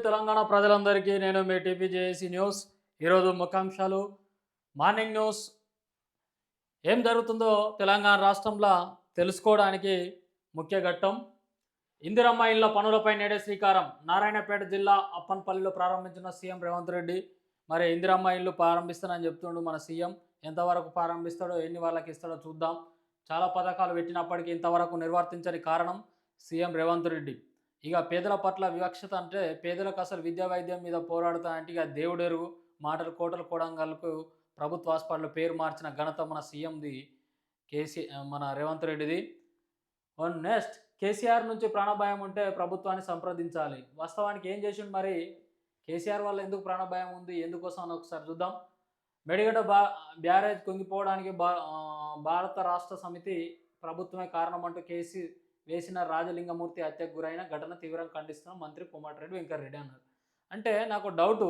తెలంగాణ ప్రజలందరికీ నేను మీ టీపీజేఏసీ న్యూస్. ఈరోజు ముఖ్యాంశాలు. Morning news. ఏం జరుగుతుందో తెలంగాణ రాష్ట్రంలో తెలుసుకోవడానికి ముఖ్య ఘట్టం. ఇందిరమ్మ ఇళ్ల పనులపై నేడే శ్రీకారం. నారాయణపేట జిల్లా అప్పన్పల్లిలో ప్రారంభించిన సీఎం రేవంత్ రెడ్డి. మరి ఇందిరమ్మ ఇల్లు ప్రారంభిస్తానని చెప్తుండు మన సీఎం. ఎంతవరకు ప్రారంభిస్తాడో, ఎన్ని వాళ్ళకి ఇస్తాడో చూద్దాం. చాలా పథకాలు పెట్టినప్పటికీ ఇంతవరకు నిర్వర్తించని కారణం సీఎం రేవంత్ రెడ్డి. ఇక పేదల పట్ల వివక్షత అంటే పేదలకు అసలు విద్యా వైద్యం మీద పోరాడుతా అంటే ఇక దేవుడెరుగు మాటలు కోటలు కొడంగల్కు ప్రభుత్వ హాస్పిటల్ పేరు మార్చిన ఘనత మన సీఎంది. మన రేవంత్ రెడ్డిది. నెక్స్ట్, కేసీఆర్ నుంచి ప్రాణభయం ఉంటే ప్రభుత్వాన్ని సంప్రదించాలి. వాస్తవానికి ఏం చేసిండు మరి? కేసీఆర్ వల్ల ఎందుకు ప్రాణభయం ఉంది, ఎందుకోసం అని ఒకసారి చూద్దాం. మెడిగడ్డ బ్యారేజ్ కుంగిపోవడానికి భారత రాష్ట్ర సమితి ప్రభుత్వమే కారణం అంటూ కేసీ వేసిన రాజలింగమూర్తి హత్యకు గురైన ఘటన తీవ్రంగా ఖండిస్తున్న మంత్రి కోమటిరెడ్డి వెంకటరెడ్డి అన్నారు. అంటే నాకు డౌటు,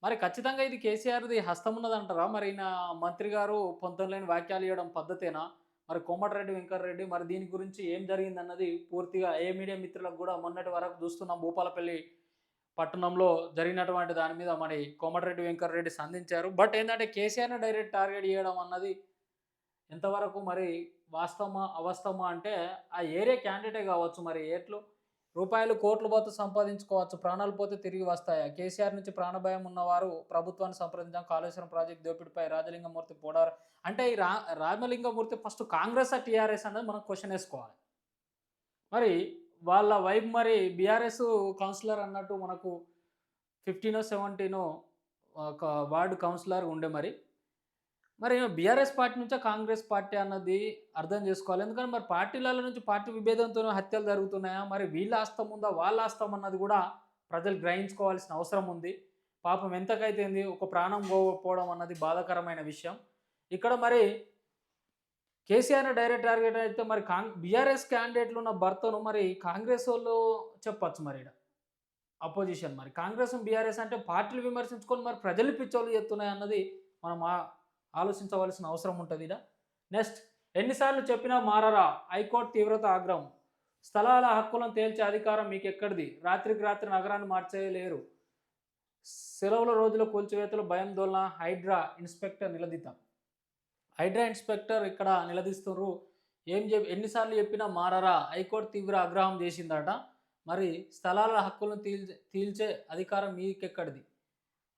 మరి ఖచ్చితంగా ఇది కేసీఆర్ది హస్తం ఉన్నదంటారా? మరి ఈయన మంత్రి గారు పొంతనలేని వ్యాఖ్యలు ఇవ్వడం పద్ధతేనా? మరి కోమటిరెడ్డి వెంకటరెడ్డి మరి దీని గురించి ఏం జరిగిందన్నది పూర్తిగా ఏ మీడియా మిత్రులకు కూడా మొన్నటి వరకు చూస్తున్నాం. భూపాలపల్లి పట్టణంలో జరిగినటువంటి దాని మీద మరి కోమటిరెడ్డి వెంకటరెడ్డి సంధించారు. బట్ ఏంటంటే కేసీఆర్ని డైరెక్ట్ టార్గెట్ చేయడం అన్నది ఎంతవరకు మరి వాస్తవమా అవాస్తవమా అంటే ఆ ఏరియా క్యాండిడేటే కావచ్చు. మరి ఏట్లు రూపాయలు కోట్లు పోతే సంపాదించుకోవచ్చు, ప్రాణాలు పోతే తిరిగి వస్తాయా? కేసీఆర్ నుంచి ప్రాణభయం ఉన్నవారు ప్రభుత్వాన్ని సంప్రదించాం. కాళేశ్వరం ప్రాజెక్టు దోపిడిపై రాజలింగమూర్తి పోడారు అంటే ఈ రాజలింగమూర్తి ఫస్ట్ కాంగ్రెస్ టీఆర్ఎస్ అనేది మనం క్వశ్చన్ వేసుకోవాలి. మరి వాళ్ళ వైపు మరి బీఆర్ఎస్ కౌన్సిలర్ అన్నట్టు మనకు 15 17 ఒక వార్డు కౌన్సిలర్ ఉండే. మరి బీఆర్ఎస్ పార్టీ నుంచా కాంగ్రెస్ పార్టీ అన్నది అర్థం చేసుకోవాలి. ఎందుకంటే మరి పార్టీల నుంచి పార్టీ విభేదంతో హత్యలు జరుగుతున్నాయా, మరి వీళ్ళ ఆస్తం ఉందా వాళ్ళ ఆస్తం అన్నది కూడా ప్రజలు గ్రహించుకోవాల్సిన అవసరం ఉంది. పాపం ఎంతకైతేంది, ఒక ప్రాణం పోవడం అన్నది బాధాకరమైన విషయం. ఇక్కడ మరి కేసీఆర్ని డైరెక్ట్ టార్గెట్ అయితే మరి బీఆర్ఎస్ క్యాండిడేట్లు ఉన్న భర్తను మరి కాంగ్రెస్ వాళ్ళు చెప్పచ్చు. మరి అపోజిషన్ మరి కాంగ్రెస్ బీఆర్ఎస్ అంటే పార్టీలు విమర్శించుకొని మరి ప్రజలు పిచ్చోళ్ళు చేస్తున్నాయి అన్నది మనం ఆలోచించవలసిన అవసరం ఉంటుంది. నెక్స్ట్, ఎన్నిసార్లు చెప్పినా మారరా, హైకోర్టు తీవ్రత ఆగ్రహం. స్థలాల హక్కులను తేల్చే అధికారం మీకు ఎక్కడిది? రాత్రికి రాత్రి నగరాన్ని మార్చేయలేరు. సెలవుల రోజుల కూల్చివేతలు భయాందోళన. హైడ్రా ఇన్స్పెక్టర్ నిలదీత. హైడ్రా ఇన్స్పెక్టర్ ఇక్కడ నిలదీస్తున్నారు. ఎన్నిసార్లు చెప్పినా మారరా, హైకోర్టు తీవ్ర ఆగ్రహం చేసిందట. మరి స్థలాల హక్కులను తీల్చే అధికారం మీకెక్కడిది?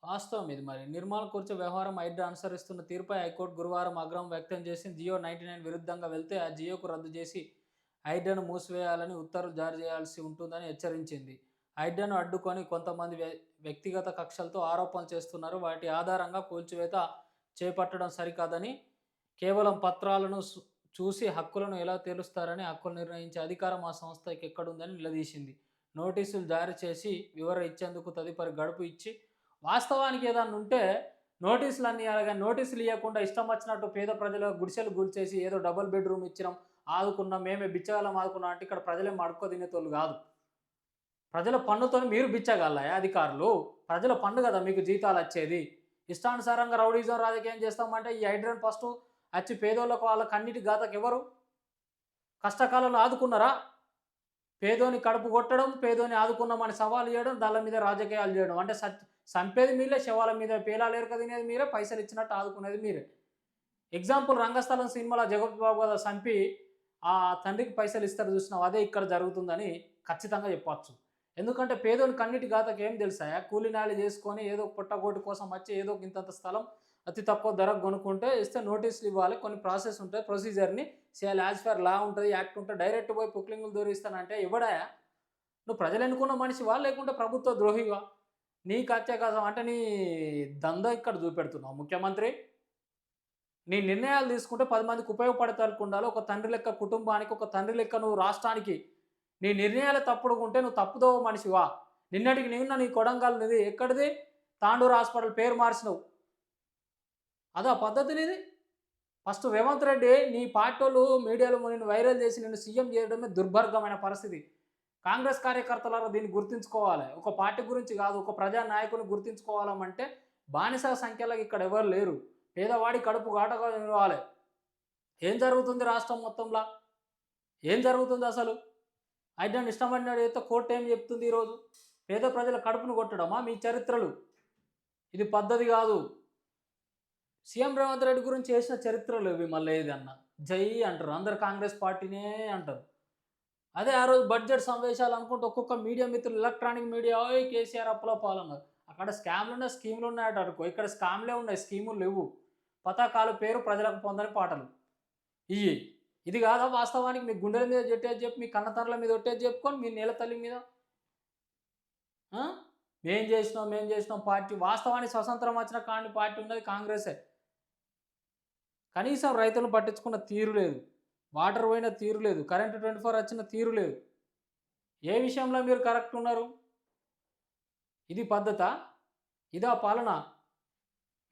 వాస్తవం ఇది. మరి నిర్మాణ కూర్చే వ్యవహారం హైడ్రా అనుసరిస్తున్న తీరుపై హైకోర్టు గురువారం ఆగ్రహం వ్యక్తం చేసింది. జియో 99 విరుద్ధంగా వెళ్తే ఆ జియోకు రద్దు చేసి హైడ్రాను మూసివేయాలని ఉత్తర్వులు జారీ చేయాల్సి ఉంటుందని హెచ్చరించింది. హైడ్రాను అడ్డుకొని కొంతమంది వ్యక్తిగత కక్షలతో ఆరోపణలు చేస్తున్నారు. వాటి ఆధారంగా కూల్చివేత చేపట్టడం సరికాదని, కేవలం పత్రాలను చూసి హక్కులను ఎలా తేలుస్తారని హక్కులు నిర్ణయించే అధికారం ఆ సంస్థకి ఎక్కడుందని నిలదీసింది. నోటీసులు జారీ చేసి వివరణ ఇచ్చేందుకు తదుపరి గడుపు ఇచ్చి, వాస్తవానికి ఏదన్నా ఉంటే నోటీసులు అన్నీ అలాగే నోటీసులు ఇవ్వకుండా ఇష్టం వచ్చినట్టు పేద ప్రజల గుడిసెలు గుడిచేసి ఏదో డబుల్ బెడ్రూమ్ ఇచ్చినాం, ఆదుకున్నాం, మేమే బిచ్చగాలం ఆదుకున్నాం అంటే ఇక్కడ ప్రజలేం అడుక్కో తినేతోళ్ళు కాదు. ప్రజల పన్నుతో మీరు బిచ్చగలయా అధికారులు? ప్రజల పన్ను కదా మీకు జీతాలు వచ్చేది. ఇష్టానుసారంగా రౌడీజం రాజకీయం చేస్తామంటే ఈ హైడ్రాన్ ఫస్ట్ వచ్చి పేదోళ్ళకు వాళ్ళకి అన్నిటి గాతకు ఎవరు కష్టకాలంలో ఆదుకున్నారా? పేదోని కడుపు కొట్టడం, పేదోని ఆదుకున్నామని సవాలు చేయడం, దాని మీద రాజకీయాలు చేయడం. అంటే చంపేది మీరే, శవాల మీద పేలాలు ఎరక తినేది మీరే, పైసలు ఇచ్చినట్టు ఆదుకునేది మీరే. ఎగ్జాంపుల్ రంగస్థలం సినిమాలో జగత్ బాబు కదా చంపి ఆ తండ్రికి పైసలు ఇస్తారు చూసినావు, అదే ఇక్కడ జరుగుతుందని ఖచ్చితంగా చెప్పచ్చు. ఎందుకంటే పేదోని కన్నిటి గాతకు ఏం తెలుసాయా? కూలి నాలి చేసుకొని ఏదో పుట్టగోటి కోసం వచ్చి ఏదో ఇంతంత స్థలం అతి తక్కువ ధరకు కొనుక్కుంటే ఇస్తే నోటీసులు ఇవ్వాలి, కొన్ని ప్రాసెస్ ఉంటాయి, ప్రొసీజర్ని చేయాలి, యాజ్ ఫర్ లా ఉంటుంది, యాక్ట్ ఉంటుంది. డైరెక్ట్ పోయి పుక్లింగులు దూరిస్తానంటే ఎవడాయా? నువ్వు ప్రజలు ఎన్నుకున్న మనిషివా లేకుంటే ప్రభుత్వ ద్రోహివా? నీకు అత్యాకాశం అంటే నీ దందా ఇక్కడ చూపెడుతున్నావు ముఖ్యమంత్రి. నీ నిర్ణయాలు తీసుకుంటే 10 మందికి ఉపయోగపడతానికి ఉండాలి. ఒక తండ్రి లెక్క కుటుంబానికి, ఒక తండ్రి లెక్క నువ్వు రాష్ట్రానికి నీ నిర్ణయాలు తప్పుడుకుంటే నువ్వు తప్పుదో మనిషివా? నిన్నటికి నీ కొడంగల్ నిధి ఎక్కడిది? తాండూరు హాస్పిటల్ పేరు మార్చినవు, అదా పద్ధతి నీది? ఫస్ట్ రేవంత్ రెడ్డి నీ పార్టీలు మీడియాలో నిన్ను వైరల్ చేసి నిన్ను సీఎం చేయడమే దుర్భర్గమైన పరిస్థితి. కాంగ్రెస్ కార్యకర్తలారా దీన్ని గుర్తుంచుకోవాలి. ఒక పార్టీ గురించి కాదు, ఒక ప్రజా నాయకుని గుర్తుంచుకోవాలంటే బానిస సంఖ్యలో ఇక్కడ ఎవరు లేరు. పేదవాడి కడుపు గాటగా నిలవాలి. ఏం జరుగుతుంది రాష్ట్రం మొత్తంలో? ఏం జరుగుతుంది అసలు? హైడ్రాన్ ఇష్టపడినాడు అయితే కోర్టు ఏం చెప్తుంది ఈరోజు? పేద ప్రజల కడుపును కొట్టడమా మీ చరిత్రలు? ఇది పద్ధతి కాదు. సీఎం రేవంత్ రెడ్డి గురించి చేసిన చరిత్రలు ఇవి. మళ్ళీ ఏదన్నా జై అంటారు, అందరు కాంగ్రెస్ పార్టీనే అంటారు. అదే ఆ రోజు బడ్జెట్ సమావేశాలు అనుకుంటే ఒక్కొక్క మీడియా మిత్రులు, ఎలక్ట్రానిక్ మీడియా, ఓయ్ కేసీఆర్ అప్పులో పాలన్నారు. అక్కడ స్కామ్లు ఉన్నాయి, స్కీములు ఉన్నాయట అనుకో. ఇక్కడ స్కామ్లే ఉన్నాయి, స్కీములు లేవు. పథకాలు పేరు ప్రజలకు పొందని పాటలు ఇవి. ఇది కాదా వాస్తవానికి? మీ గుండెల మీద జట్టేది చెప్పి, మీ కన్నతనల మీద ఒట్టేది చెప్పుకొని, మీ నేల తల్లి మీద మేం చేసినాం పార్టీ. వాస్తవానికి స్వతంత్రం వచ్చిన కాని పార్టీ ఉన్నది కాంగ్రెసే. కనీసం రైతులను పట్టించుకున్న తీరు లేదు, వాటర్ పోయిన తీరు లేదు, కరెంటు 24 వచ్చిన తీరు లేదు. ఏ విషయంలో మీరు కరెక్ట్ ఉన్నారు? ఇది పద్ధత? ఇదా పాలన?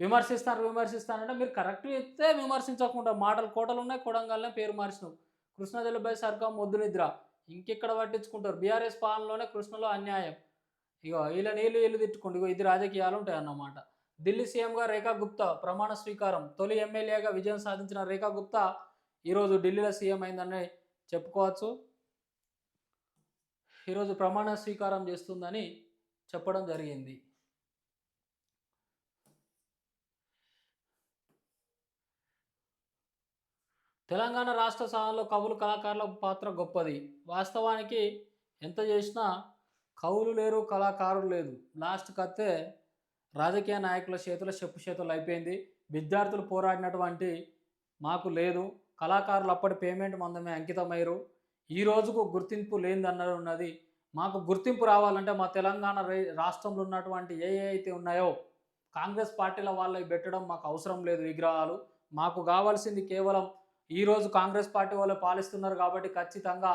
విమర్శిస్తానంటే మీరు కరెక్ట్ చెప్తే విమర్శించకుండా, మాటలు కోటలు ఉన్నాయి, కొడంగల్నే పేరు మార్చినావు. కృష్ణ జలపై సర్కం మొద్దు నిద్ర. ఇంకెక్కడ పట్టించుకుంటారు? బీఆర్ఎస్ పాలనలోనే కృష్ణలో అన్యాయం. ఇగో వీళ్ళ నీళ్ళు తిట్టుకోండి. ఇగో ఇది రాజకీయాలు ఉంటాయి అన్నమాట. ఢిల్లీ సీఎంగా రేఖా గుప్తా ప్రమాణ స్వీకారం. తొలి ఎమ్మెల్యేగా విజయం సాధించిన రేఖా గుప్తా ఈరోజు ఢిల్లీలో సీఎం అయిందని చెప్పుకోవచ్చు. ఈరోజు ప్రమాణ స్వీకారం చేస్తుందని చెప్పడం జరిగింది. తెలంగాణ రాష్ట్ర సాధనలో కవులు కళాకారుల పాత్ర గొప్పది. వాస్తవానికి ఎంత చేసినా కవులు లేరు, కళాకారులు లేదు. లాస్ట్కి వస్తే రాజకీయ నాయకుల చేతులు అయిపోయింది. విద్యార్థులు పోరాడినటువంటి మాకు లేదు. కళాకారులు అప్పటి పేమెంట్ మందమే అంకితమయ్యారు. ఈ రోజుకు గుర్తింపు లేనిదన్నది ఉన్నది. మాకు గుర్తింపు రావాలంటే మా తెలంగాణ రాష్ట్రంలో ఉన్నటువంటి ఏ అయితే ఉన్నాయో కాంగ్రెస్ పార్టీల వాళ్ళవి పెట్టడం మాకు అవసరం లేదు విగ్రహాలు. మాకు కావాల్సింది కేవలం ఈరోజు కాంగ్రెస్ పార్టీ వాళ్ళు పాలిస్తున్నారు కాబట్టి ఖచ్చితంగా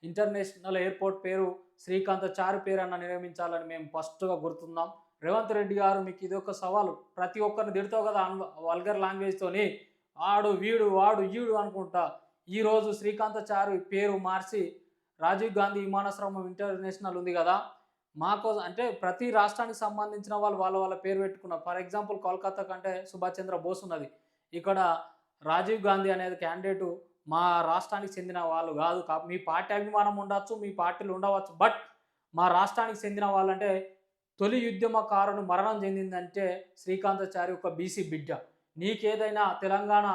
ఇంటర్నేషనల్ ఎయిర్పోర్ట్ పేరు శ్రీకాంతాచారి పేరు అన్న నిర్మించాలని మేము ఫస్ట్గా గుర్తున్నాం. రేవంత్ రెడ్డి గారు, మీకు ఇది ఒక సవాలు. ప్రతి ఒక్కరిని తిడతావు కదా వల్గర్ లాంగ్వేజ్తోని, ఆడు వీడు వాడు ఈడు అనుకుంటా. ఈరోజు శ్రీకాంతాచారి పేరు మార్చి రాజీవ్ గాంధీ విమానాశ్రయం ఇంటర్నేషనల్ ఉంది కదా, మాకు అంటే ప్రతి రాష్ట్రానికి సంబంధించిన వాళ్ళు వాళ్ళ పేరు పెట్టుకున్నారు. ఫర్ ఎగ్జాంపుల్ కోల్కతా కంటే సుభాష్ చంద్ర బోస్ ఉన్నది. ఇక్కడ రాజీవ్ గాంధీ అనేది క్యాండిడేటు మా రాష్ట్రానికి చెందిన వాళ్ళు కాదు. మీ పార్టీ అభిమానం ఉండొచ్చు, మీ పార్టీలు ఉండవచ్చు, బట్ మా రాష్ట్రానికి చెందిన వాళ్ళంటే తొలి ఉద్యమకారుడు మరణం చెందిందంటే శ్రీకాంతాచారి ఒక బీసీ బిడ్డ. నీకేదైనా తెలంగాణ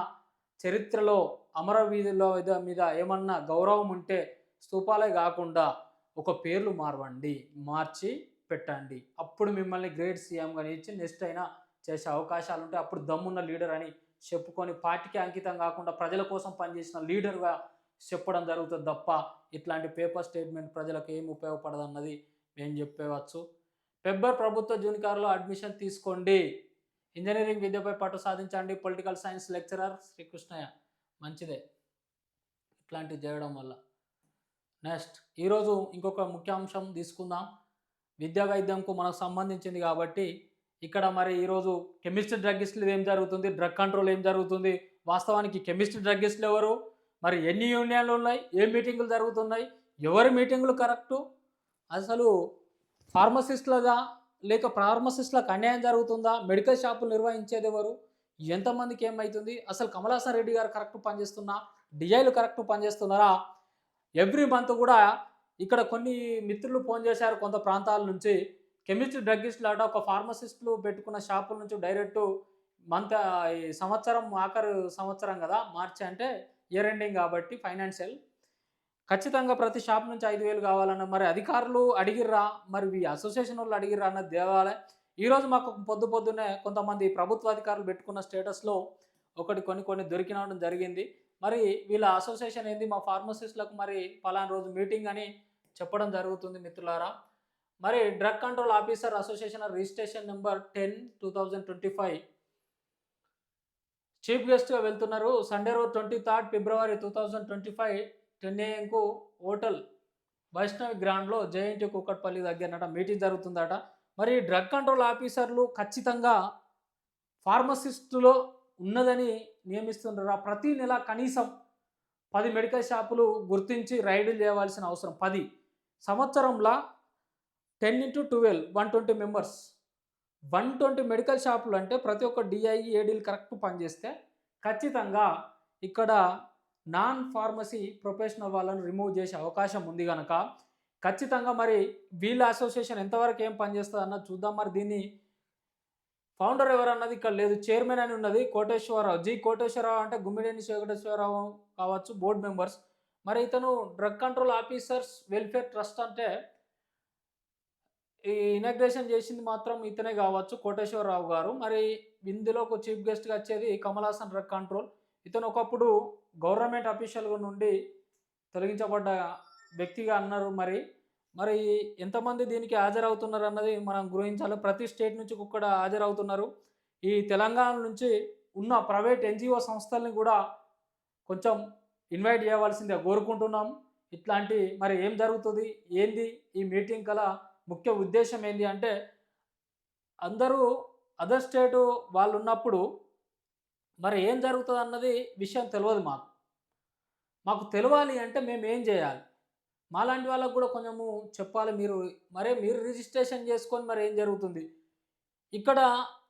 చరిత్రలో అమరవీధుల్లో మీద ఏమన్నా గౌరవం ఉంటే స్తూపాలే కాకుండా ఒక పేర్లు మార్చి పెట్టండి. అప్పుడు మిమ్మల్ని గ్రేట్ సీఎంగా ఇచ్చి నెక్స్ట్ అయినా చేసే అవకాశాలు ఉంటాయి. అప్పుడు దమ్మున్న లీడర్ అని చెప్పుకొని పార్టీకి అంకితం కాకుండా ప్రజల కోసం పనిచేసిన లీడర్గా చెప్పడం జరుగుతుంది తప్ప ఇట్లాంటి పేపర్ స్టేట్మెంట్ ప్రజలకు ఏం ఉపయోగపడదన్నది మేము చెప్పవచ్చు. ఫెబ్రవరి ప్రభుత్వ జూనియర్లో అడ్మిషన్ తీసుకోండి. ఇంజనీరింగ్ విద్యపై పట్టు సాధించండి. Political science lecturer Srikrishnaiah. మంచిదే ఇట్లాంటివి చేయడం వల్ల. నెక్స్ట్ ఈరోజు ఇంకొక ముఖ్య అంశం తీసుకుందాం. విద్యా వైద్యంకు మనకు సంబంధించింది కాబట్టి ఇక్కడ మరి ఈరోజు కెమిస్ట్రీ డ్రగ్గిస్టులు ఏం జరుగుతుంది, డ్రగ్ కంట్రోల్ ఏం జరుగుతుంది, వాస్తవానికి కెమిస్ట్రీ డ్రగ్గిస్టులు ఎవరు, మరి ఎన్ని యూనియన్లు ఉన్నాయి, ఏ మీటింగులు జరుగుతున్నాయి, ఎవరి మీటింగులు కరెక్టు, అసలు ఫార్మసిస్టులుగా లేక ఫార్మసిస్టులకు అన్యాయం జరుగుతుందా, మెడికల్ షాపులు నిర్వహించేది ఎవరు, ఎంతమందికి ఏమవుతుంది, అసలు కమలాసన్ రెడ్డి గారు కరెక్ట్ పనిచేస్తున్నా, డిఐలు కరెక్ట్ పనిచేస్తున్నారా? ఎవ్రీ మంత్ కూడా ఇక్కడ కొన్ని మిత్రులు ఫోన్ చేశారు కొంత ప్రాంతాల నుంచి, కెమిస్ట్రీ డ్రగ్గిస్టులు అట ఒక ఫార్మసిస్టులు పెట్టుకున్న షాపుల నుంచి డైరెక్ట్ ఈ సంవత్సరం ఆఖరు సంవత్సరం కదా మార్చి అంటే ఇయర్ ఎండింగ్ కాబట్టి ఫైనాన్షియల్ ఖచ్చితంగా ప్రతి షాప్ నుంచి 5,000 కావాలన్న మరి అధికారులు అడిగిర్రా, మరి అసోసియేషన్ వాళ్ళు అడిగిర్రా అన్నది దేవాలే. ఈరోజు మాకు పొద్దున్నే కొంతమంది ప్రభుత్వ అధికారులు పెట్టుకున్న స్టేటస్లో కొన్ని దొరికినడం జరిగింది. మరి వీళ్ళ అసోసియేషన్ ఏంది, మా ఫార్మసిస్టులకు మరి పలానా రోజు మీటింగ్ అని చెప్పడం జరుగుతుంది మిత్రులారా. మరి drug control officer association registration number 10/2025 chief గెస్ట్గా వెళ్తున్నారు. సండే రోజు 23 ఫిబ్రవరి 2025 10 AM హోటల్ వైష్ణవి గ్రాండ్లో జేఎన్టీ కుక్కట్పల్లి దగ్గరనట మీటింగ్ జరుగుతుందట. మరి డ్రగ్ కంట్రోల్ ఆఫీసర్లు ఖచ్చితంగా ఫార్మసిస్టులో ఉన్నదని నియమిస్తున్నారా? ప్రతి నెల కనీసం 10 మెడికల్ షాపులు గుర్తించి రైడులు చేయవలసిన అవసరం. 10 సంవత్సరంలో 10x12 120 మెంబర్స్, 120 మెడికల్ షాపులు అంటే ప్రతి ఒక్క డిఐ ఏడీలు కరెక్ట్ పనిచేస్తే ఖచ్చితంగా ఇక్కడ నాన్ ఫార్మసీ ప్రొఫెషనల్ వాళ్ళని రిమూవ్ చేసే అవకాశం ఉంది కనుక ఖచ్చితంగా మరి వీళ్ళ అసోసియేషన్ ఎంతవరకు ఏం పనిచేస్తుంది అన్నది చూద్దాం. మరి దీన్ని ఫౌండర్ ఎవరన్నది ఇక్కడ లేదు. చైర్మన్ అని ఉన్నది కోటేశ్వరరావు. కోటేశ్వరరావు అంటే గుమ్మిడిని కోటేశ్వరరావు కావచ్చు బోర్డ్ మెంబర్స్. మరి ఇతను drug control officers welfare trust అంటే ఈ ఇనాగ్రేషన్ చేసింది మాత్రం ఇతనే కావచ్చు కోటేశ్వరరావు గారు. మరి ఇందులో ఒక చీఫ్ గెస్ట్‌గా వచ్చేది కమల్ హాసన్ డ్రగ్ కంట్రోల్. ఇతను ఒకప్పుడు గవర్నమెంట్ అఫీషియల్‌గా నుండి తొలగించబడ్డ వ్యక్తిగా అన్నారు మరి. మరి ఎంతమంది దీనికి హాజరవుతున్నారన్నది మనం గ్రహించాలి. ప్రతి స్టేట్ నుంచి ఇక్కడ హాజరవుతున్నారు. ఈ తెలంగాణ నుంచి ఉన్న ప్రైవేట్ ఎన్‌జీఓ సంస్థల్ని గూడా కొంచెం ఇన్వైట్ చేయవలసిందిగా కోరుకుంటున్నాం. ఇట్లాంటి మరి ఏం జరుగుతది? ఏంది ఈ మీటింగ్ గల ముఖ్య ఉద్దేశ్యం ఏంది అంటే, అందరూ అదర్ స్టేటు వాళ్ళున్నప్పుడు మరి ఏం జరుగుతదన్నది విషయం తెలవదు మాకు. మాకు తెలవాలి అంటే మేమేం జేయాలి? మాలాంటి వాళ్ళకి గూడా కొంచెము చెప్పాలి మీరు. మీరు రిజిస్ట్రేషన్ చేసుకొని మరి ఏం జరుగుతుంది? ఇక్కడ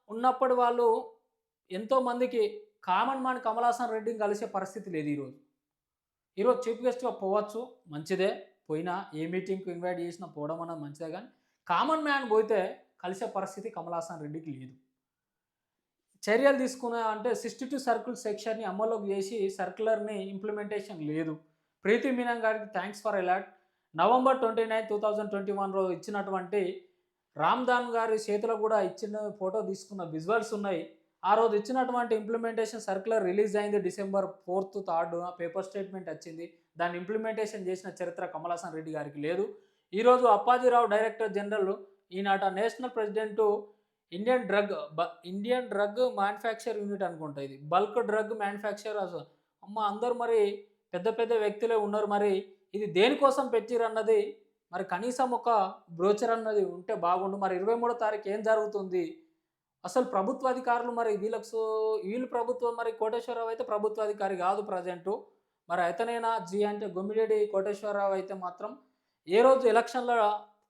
ఉన్నప్పుడు వాళ్ళు ఎంతోమందికి కామన్ మ్యాన్ కమల్ హాసన్ రెడ్డిని కలిసే పరిస్థితి లేదు ఈరోజు. ఈరోజు చీఫ్ గెస్ట్‌గా పోవచ్చు మంచిదే. పోయినా ఏ మీటింగ్‌కి ఇన్వైట్ చేసినా పోవడం అన్నది మంచిదే గానీ, కామన్ మ్యాన్ పోతే కలిసే పరిస్థితి కమల్ హాసన్ రెడ్డికి లేదు. చర్యలు తీసుకున్నా అంటే 62 సర్కిల్ సెక్షన్‌ని అమల్లోకి చేసి సర్క్యులర్‌ని ఇంప్లిమెంటేషన్ లేదు. ప్రీతి మీనన్ గారికి థాంక్స్ ఫర్ ఎలర్ట్. నవంబర్ 29, 2021 రోజు ఇచ్చినటువంటి రామ్‌దాన్ గారి చేతిలో కూడా ఇచ్చిన ఫోటో తీసుకున్న విజువల్స్ ఉన్నాయి. ఆ రోజు ఇచ్చినటువంటి ఇంప్లిమెంటేషన్ సర్క్యులర్ రిలీజ్ అయింది డిసెంబర్ 4, 3 పేపర్ స్టేట్మెంట్ వచ్చింది. దాన్ని ఇంప్లిమెంటేషన్ చేసిన చరిత్ర కమల్ హాసన్ రెడ్డి గారికి లేదు. ఈరోజు అప్పాజీరావు డైరెక్టర్ జనరల్ ఈనాట national president Indian drug manufacture unit అనుకుంటా ఇది. బల్క్ డ్రగ్ మ్యానుఫ్యాక్చరర్స్ అందరూ మరి పెద్ద పెద్ద వ్యక్తులే ఉన్నారు. మరి ఇది దేనికోసం పెట్టిరన్నది మరి కనీసం ఒక బ్రోచర్ అన్నది ఉంటే బాగుండు. మరి 23వ తారీఖు ఏం జరుగుతుంది? అసలు ప్రభుత్వ అధికారులు మరి వీళ్ళు ప్రభుత్వం మరి కోటేశ్వరరావు అయితే ప్రభుత్వ అధికారి కాదు ప్రజెంటు. మరి అతనేనా అంటే గొమ్మిడేడి కోటేశ్వరరావు అయితే మాత్రం ఏ రోజు ఎలక్షన్‌లో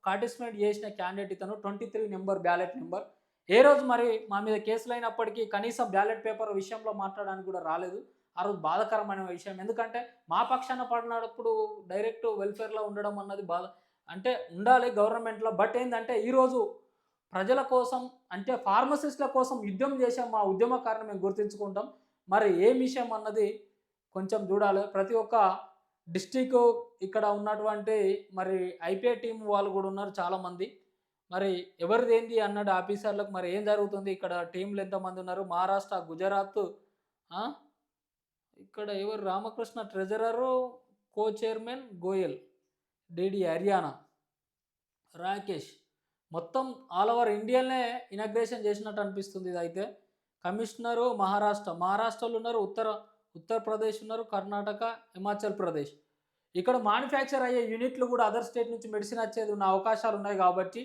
పార్టిసిపేట్ చేసిన క్యాండిడేట్ ఇతను 23 నెంబర్ బ్యాలెట్ నెంబర్. ఏ రోజు మరి మా మీద కేసులైనప్పటికీ కనీసం బ్యాలెట్ పేపర్ విషయంలో మాట్లాడడానికి కూడా రాలేదు. ఆ రోజు బాధాకరమైన విషయం. ఎందుకంటే మా పక్షాన పడినప్పుడు డైరెక్ట్ వెల్ఫేర్‌లో ఉండడం అన్నది అంటే ఉండాలి గవర్నమెంట్‌లో. బట్ ఏందంటే ఈరోజు ప్రజల కోసం అంటే ఫార్మసిస్ట్‌ల కోసం యుద్ధం చేసాం. మా ఉద్యమకారుని మేము గుర్తించుకుంటాం. మరి ఏం విషయం అన్నది కొంచెం చూడాలి. ప్రతి ఒక్క డిస్ట్రిక్ట్ ఇక్కడ ఉన్నటువంటి మరి ఐపీఐ టీమ్ వాళ్ళు కూడా ఉన్నారు చాలామంది. మరి ఎవరిదేంది అన్నాడు ఆఫీసర్లకు మరి ఏం జరుగుతుంది? ఇక్కడ టీమ్‌లు ఎంతమంది ఉన్నారు? మహారాష్ట్ర, గుజరాత్ ఆ! ఇక్కడ ఎవరు రామకృష్ణ ట్రెజరరు, కో చైర్మన్ గోయల్, డీడీ హర్యానా, రాకేష్. మొత్తం ఆల్ ఓవర్ ఇండియానే ఇనాగ్రేషన్ చేసినట్టు అనిపిస్తుంది ఇదైతే. కమిషనరు మహారాష్ట్రలో ఉన్నారు. ఉత్తరప్రదేశ్ ఉన్నారు. కర్ణాటక, హిమాచల్ ప్రదేశ్. ఇక్కడ మ్యానుఫ్యాక్చర్ అయ్యే యూనిట్లు కూడా అదర్ స్టేట్ నుంచి మెడిసిన్ వచ్చేది ఉన్న అవకాశాలు ఉన్నాయి కాబట్టి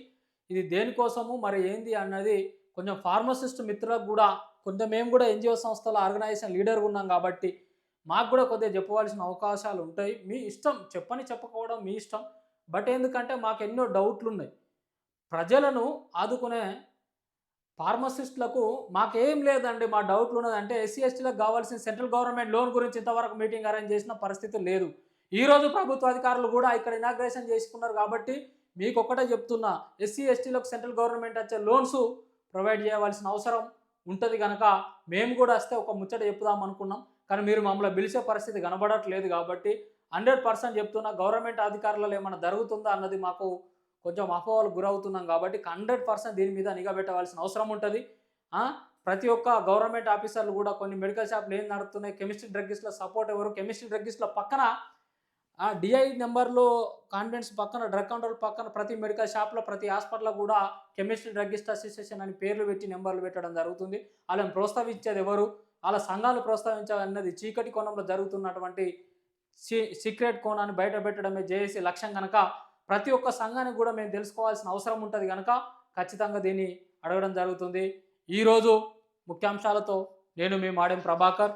ఇది దేనికోసము మరి ఏంది అన్నది కొంచెం ఫార్మసిస్ట్ మిత్రులకు కూడా కొంచెం మేము కూడా ఎన్‌జీఓ సంస్థల ఆర్గనైజేషన్ లీడర్‌గా ఉన్నాం కాబట్టి మాకు కూడా కొద్దిగా చెప్పవలసిన అవకాశాలు ఉంటాయి. మీ ఇష్టం చెప్పకపోవడం మీ ఇష్టం. బట్ ఎందుకంటే మాకు ఎన్నో డౌట్లున్నాయి. ప్రజలను ఆదుకునే ఫార్మసిస్ట్‌లకు మాకేం లేదండి. మా డౌట్లున్నదంటే ఎస్సీ, ఎస్టీలకు కావాల్సిన సెంట్రల్ గవర్నమెంట్ లోన్ గురించి ఇంతవరకు మీటింగ్ అరేంజ్ చేసిన పరిస్థితి లేదు. ఈరోజు ప్రభుత్వ అధికారులు కూడా ఇక్కడ ఇనాగ్రేషన్ చేసుకున్నారు కాబట్టి మీకొక్కటే చెప్తున్నా. ఎస్సీ, ఎస్టీలకు సెంట్రల్ గవర్నమెంట్ వచ్చే లోన్స్ ప్రొవైడ్ చేయవలసిన అవసరం ఉంటది గనక మేము కూడా వస్తే ఒక ముచ్చట చెప్పుదాం అనుకున్నాం. కానీ మీరు మమ్మల్ని పిలిచే పరిస్థితి కనబడట్లేదు కాబట్టి 100% చెప్తున్నా గవర్నమెంట్ అధికారులలో ఏమన్నా జరుగుతుందా అన్నది మాకు కొంచెం అపోహలకు గురవుతున్నాం కాబట్టి 100% దీని మీద నిఘా పెట్టవలసిన అవసరం ఉంటది. ప్రతి ఒక్క గవర్నమెంట్ ఆఫీసర్లు కూడా కొన్ని మెడికల్ షాప్‌లు ఏం నడుస్తున్నాయి, కెమిస్ట్రీ డ్రగ్గిస్ట్‌ల సపోర్ట్ ఎవరు, కెమిస్ట్రీ డ్రగ్గిస్ట్‌ల పక్కన డిఐ నెంబర్‌లో కాన్ఫిడెన్స్ పక్కన డ్రగ్ కంట్రోల్ పక్కన ప్రతి మెడికల్ షాప్‌లో, ప్రతి హాస్పిటల్‌లో కూడా కెమిస్ట్రీ డ్రగ్గిస్ట్ అసోసియేషన్ అని పేర్లు పెట్టి నెంబర్లు పెట్టడం జరుగుతుంది. ఆళ్ళని ప్రోత్సహించేది ఎవరు? ఆళ్ళ సంఘాలు ప్రోత్సహించాలన్నది చీకటి కోణంలో జరుగుతున్నటువంటి సీక్రెట్ కోణాన్ని బయట పెట్టడమే జేఏసీ లక్ష్యం గనక ప్రతి ఒక్క సంఘానికి కూడా మేము తెలుసుకోవాల్సిన అవసరం ఉంటది గనక ఖచ్చితంగా దీన్ని అడగడం జరుగుతుంది. ఈరోజు ముఖ్యాంశాలతో నేను మీ మాడెం ప్రభాకర్.